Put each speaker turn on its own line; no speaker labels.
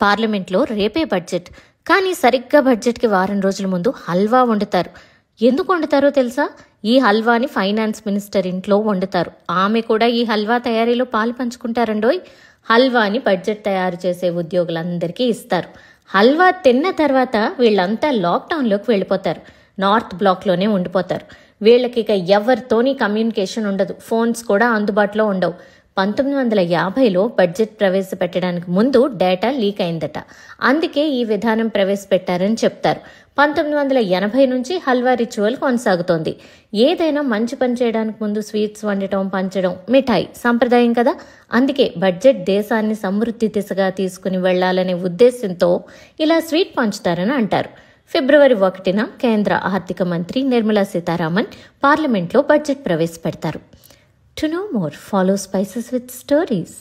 పార్లమెంట్లో రేపే బడ్జెట్. కానీ సరిగ్గా బడ్జెట్కి వారం రోజుల ముందు హల్వా వండుతారు. ఎందుకు వండుతారో తెలుసా? ఈ హల్వాని ఫైనాన్స్ మినిస్టర్ ఇంట్లో వండుతారు. ఆమె కూడా ఈ హల్వా తయారీలో పాలు పంచుకుంటారండోయ్. హల్వాని బడ్జెట్ తయారు చేసే ఉద్యోగులందరికీ ఇస్తారు. హల్వా తిన్న తర్వాత వీళ్ళంతా లాక్డౌన్లోకి వెళ్ళిపోతారు. నార్త్ బ్లాక్లోనే ఉండిపోతారు. వీళ్ళకి ఇక ఎవరితోని కమ్యూనికేషన్ ఉండదు. ఫోన్స్ కూడా అందుబాటులో ఉండవు. 1950లో బడ్జెట్ ప్రవేశపెట్టడానికి ముందు డేటా లీక్ అయిందట. అందుకే ఈ విధానం ప్రవేశపెట్టారని చెప్తారు. 1980 నుంచి హల్వా రిచువల్ కొనసాగుతోంది. ఏదైనా మంచి పని చేయడానికి ముందు స్వీట్స్ వండటం, పంచడం, మిఠాయి సంప్రదాయం కదా. అందుకే బడ్జెట్ దేశాన్ని సమృద్ధి దిశగా తీసుకుని వెళ్లాలనే ఉద్దేశంతో ఇలా స్వీట్ పంచుతారని అంటారు. ఫిబ్రవరి 1న కేంద్ర ఆర్థిక మంత్రి నిర్మలా సీతారామన్ పార్లమెంట్లో బడ్జెట్ ప్రవేశపెడతారు. To know more, follow Spices with Stories.